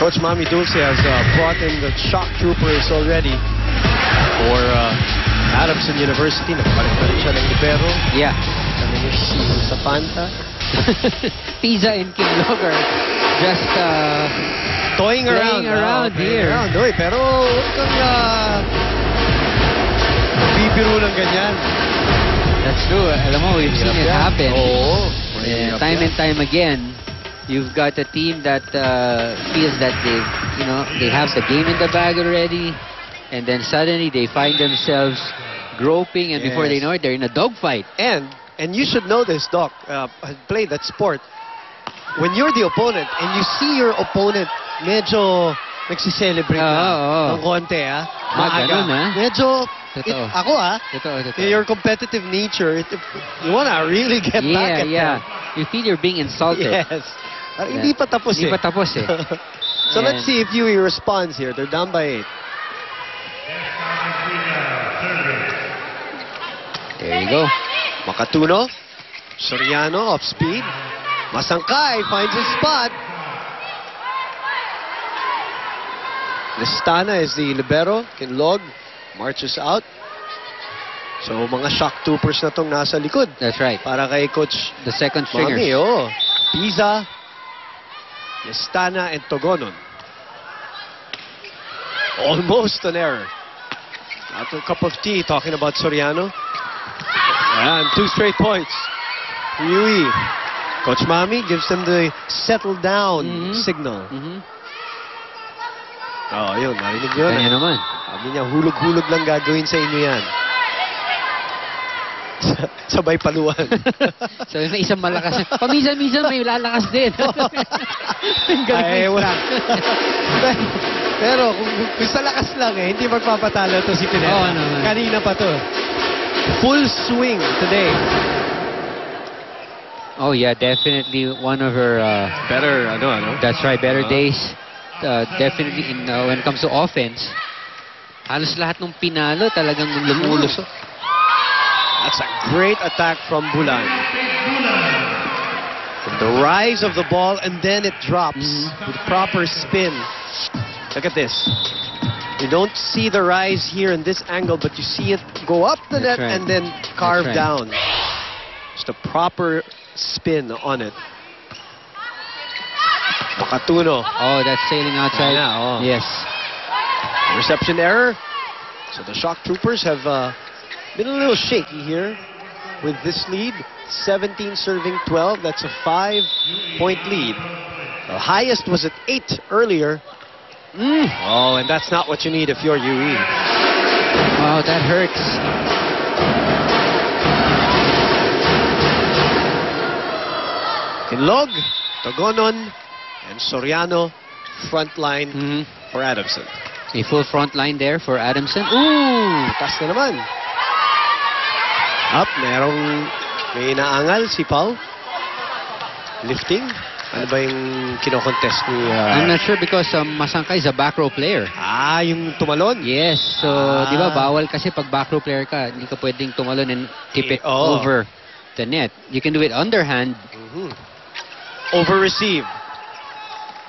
Coach Mami Dulce has brought in the shock troopers already for Adamson University. Nagpalit na rin siya ng libero. Yeah. Kami ni si Zapanta. Pisa and Kim Log are just Toying playing around here. Oy, pero huwag kang bibiro ng ganyan. That's true. Alam mo, we've seen it happen. Oo. Time and time again. You've got a team that feels that they have the game in the bag already, and then suddenly they find themselves groping, and before they know it, they're in a dogfight. And you should know this, Doc. I've played that sport. When you're the opponent and you see your opponent medyo nagsiselebrate ng konti, maaga. Medyo, ako your competitive nature, you wanna really get back at them. You feel you're being insulted. Yes. Hindi pa tapos Hindi pa tapos eh. So let's see if UE responds here. They're down by 8. There you go. Makatuno. Soriano off speed. Masangkay finds his spot. Listana is the libero. Kinlog marches out. So mga shock troopers na tong nasa likod. That's right. Para kay Coach The second stringers. Mami, Pisa, Listana, and Togonon. Almost an error. Not a cup of tea talking about Soriano. And 2 straight points. UE. Coach Mami gives them the settle down signal. Oh, yun. Narinig yun. Kanya naman. Sabi niya, hulog-hulog lang gagawin sa inyo yan. Sabay paluan. So may isang malakas. Paminsan-minsan may lalakas din. Ay, wala. Pero kung sa lakas lang hindi magpapatalo to si Pineda. Oo naman. Kanina pa to. Full swing today. Oh yeah, definitely one of her Better, that's right, better days. Definitely when it comes to offense. Halos lahat ng pinalo talagang lumulusok. That's a great attack from Bulan. From the rise of the ball and then it drops with proper spin. Look at this. You don't see the rise here in this angle, but you see it go up the net and then carve down. Just a proper spin on it. Makatuno. Oh, that's sailing outside. Yes. Reception error. So the shock troopers have been a little shaky here with this lead. 17 serving 12. That's a 5-point lead. The highest was at 8 earlier. Oh, and that's not what you need if you're UE. Oh, that hurts. Kinlog, Togonon, and Soriano front line for Adamson. A full front line there for Adamson. Ooh, tas na naman. Up, may naangal si Pau. Lifting. Ano ba yung kinokontest ni... I'm not sure because Masangkay is a back row player. Yung tumalon? Yes. So, di ba, bawal kasi pag back row player ka, hindi ka pwedeng tumalon and tip it over the net. You can do it underhand. Over-receive.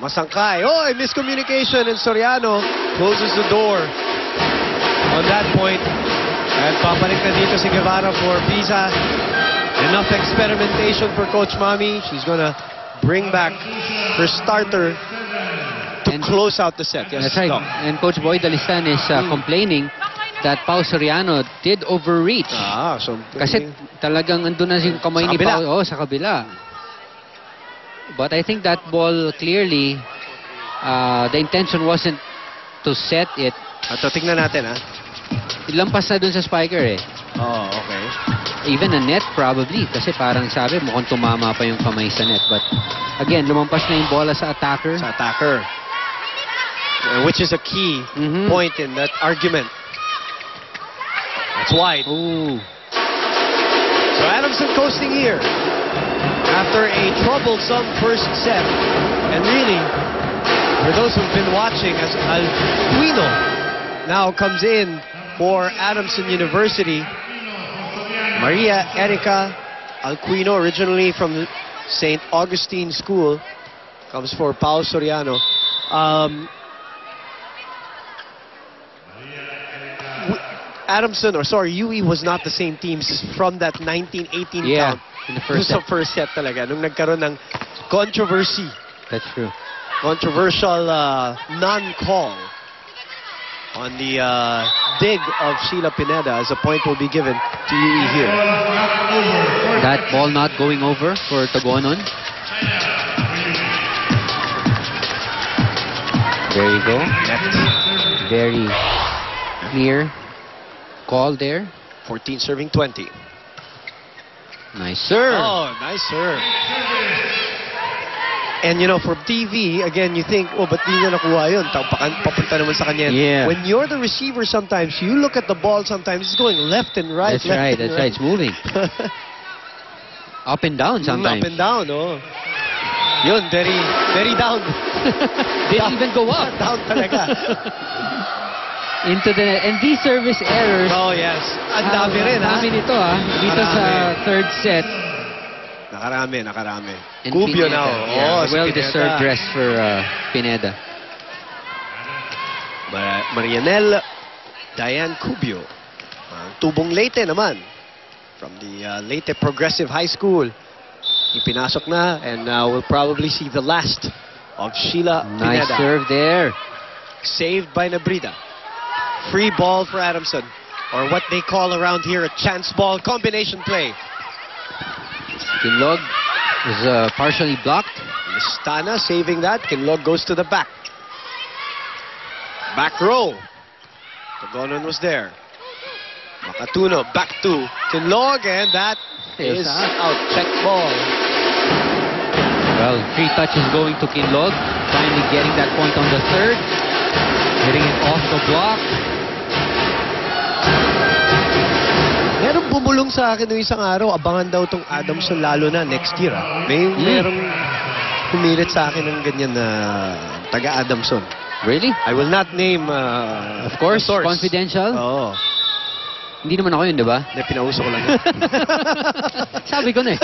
Masangkay. Oh, miscommunication and Soriano closes the door on that point. And papalik na dito si Guevara for Pisa. Enough experimentation for Coach Mami. She's gonna bring back her starter to close out the set. Yes, that's right. And Coach Boy Dalistan is complaining that Pau Soriano did overreach. So kasi talagang andun na yung kamay ni Pau sa kabila. But I think that ball clearly, the intention wasn't to set it. Ito, tingnan natin Ilampas na dun sa spiker Oh, okay. Even a net probably. Kasi parang sabi, mukhang tumama pa yung kamay sa net. But again, lumampas na yung bola sa attacker. Which is a key point in that argument. That's wide. Ooh. So Adamson coasting here. After a troublesome first set. And really, for those who've been watching, as Alquino now comes in for Adamson University. Maria Erica Alquino, originally from St. Augustine School, comes for Pau Soriano. Adamson, or sorry, UE was not the same teams from that 1918 Yeah, count. in the first Sa set. first set talaga. Nung nagkaroon ng controversy, That's true. controversial non-call on the dig of Sheila Pineda, as a point will be given to UE here. That ball not going over for Tagonon. There you go. Very clear call there. 14 serving 20. Nice serve. Oh, nice serve. And you know, for TV, again, you think, oh, ba't di niya nakuha yun? Papunta naman sa kanya. Yeah. When you're the receiver sometimes, you look at the ball sometimes, it's going left and right. That's right. That's right. It's moving. Up and down sometimes. Up and down, oh. Yun, very, very down. Didn't even go up. Down talaga. Into the net. And these service errors. Oh, yes. Ang dami rin, ha? Dami nito, ha? Dito sa Marami. third set. Nakarami. And Cubio Pineda. now. Yeah, Oh, si well-deserved Pineda. rest for Pineda. Marianel Diane Cubio. Tubong Leyte naman. From the Leyte Progressive High School. Ipinasok na, and we'll probably see the last of Sheila Nice Pineda. serve there. Saved by Nabrida. Free ball for Adamson. Or what they call around here a chance ball combination play. Kinlog is partially blocked. Mistana saving that. Kinlog goes to the back. Back row. Tagonon was there. Makatuno back to Kinlog, and that is out. Check ball. Well, 3 touches going to Kinlog. Finally getting that point on the third. Getting it off the block. Merong bumulong sa akin noong isang araw, abangan daw tong Adamson lalo na next year. Merong pumilit sa akin ng ganyan na taga-Adamson. Really? I will not name Of course, the source. confidential. Oo. Hindi naman ako yun, di ba? Hindi, pinauso ko lang yun. Sabi ko na eh.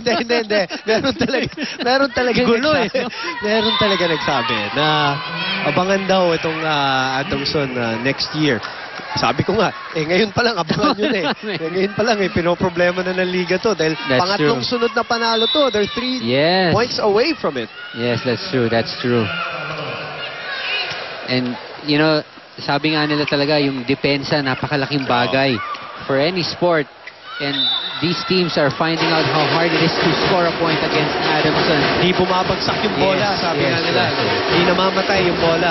Hindi. Meron talaga Gulo eh, nagsabi. no? Meron talaga nagsabi na abangan daw itong Adamson next year. Sabi ko nga, ngayon pa lang, abangan yun eh. Ngayon pa lang, pinoproblema na ng liga to. Dahil That's pangatlong true. sunod na panalo to. They're 3 Yes. points away from it. Yes, that's true. That's true. And, you know, sabi nga nila talaga, yung depensa, napakalaking bagay for any sport. And these teams are finding out how hard it is to score a point against Adamson. Hindi bumabagsak yung bola, Yes, sabi yes, nga nila. yes, yes. Hindi namamatay yung bola.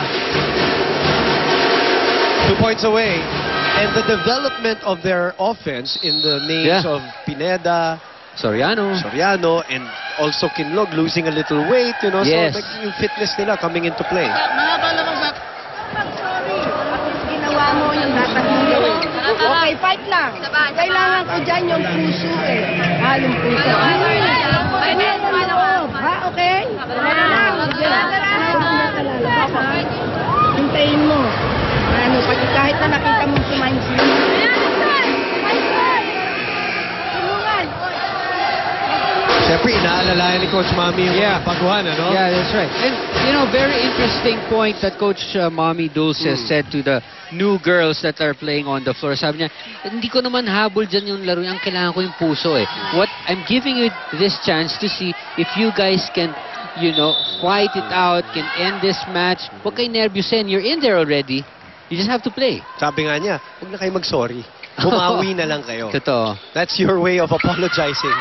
2 points away. And the development of their offense in the names Yeah. of Pineda, Soriano. and also Kinlog losing a little weight, you know, Yes. so yung fitness nila coming into play. Ginawa mo yung dapat mo gawin. Okay, fight lang. Kailangan ko dyan yung puso eh. Yung puso. Ha, okay? Hintayin mo. Pati kahit na nakita mong sumansin. Siyempre, inaalalayan ni Coach Mami yung baguhan, ano? Yeah, that's right. And, you know, very interesting point that Coach Mommy Dulce has said to the new girls that are playing on the floor. Sabi niya, hindi ko naman habol dyan yung laro. Ang kailangan ko yung puso eh. What I'm giving you this chance to see if you guys can, you know, fight it out, can end this match. Huwag kayo nervyusin. You're in there already. You just have to play. Sabi nga niya, huwag na kayo mag-sorry. Bumawi na lang kayo. Totoo. That's your way of apologizing.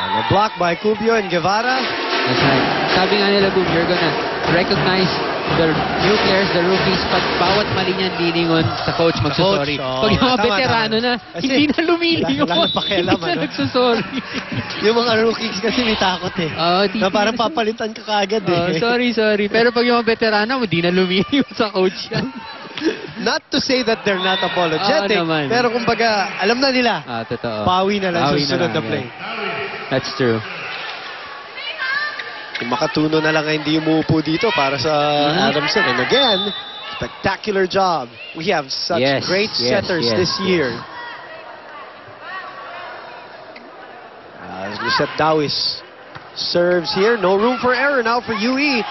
A block by Cubio and Guevara. That's right. Sabi nga nila, Boom, you're gonna recognize the new players, the rookies, pag bawat mali niyan lilingon sa coach magsusorry. Coach, Pag yung mga tama, veterano tama. na, Kasi hindi na lumilingon. wala na pakialam, Hindi na ano? nagsusorry. Yung mga rookies kasi may takot eh. Na parang papalitan ka kagad eh. Sorry. Pero pag yung mga veterano, hindi na lumilingon sa coach yan. Not to say that they're not apologetic, Oo naman. pero kumbaga, alam na nila. Totoo. Pawi na lang Pawi sa sunod na lang, play. That's true. Yung Makatuno na lang hindi umuupo dito para sa Adamson. And again, spectacular job. We have such great setters this year. As Lucette Dawis serves here. No room for error now for UE.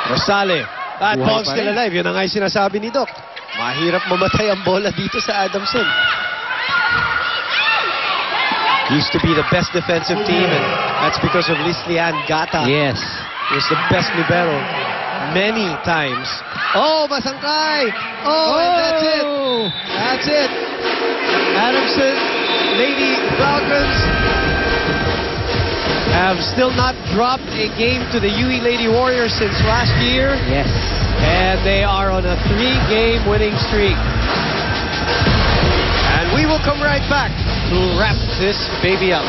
Rosale. At Buhay ball pa still rin. alive. Yun ang nga yung sinasabi ni Doc. Mahirap mamatay ang bola dito sa Adamson. Used to be the best defensive team, and that's because of Lislian Gata. Yes. He was the best libero many times. Oh, Masangkay! Oh, and that's it. That's it. Adamson, Lady Falcons have still not dropped a game to the UE Lady Warriors since last year. Yes. And they are on a 3-game winning streak. And we will come right back to wrap this baby up.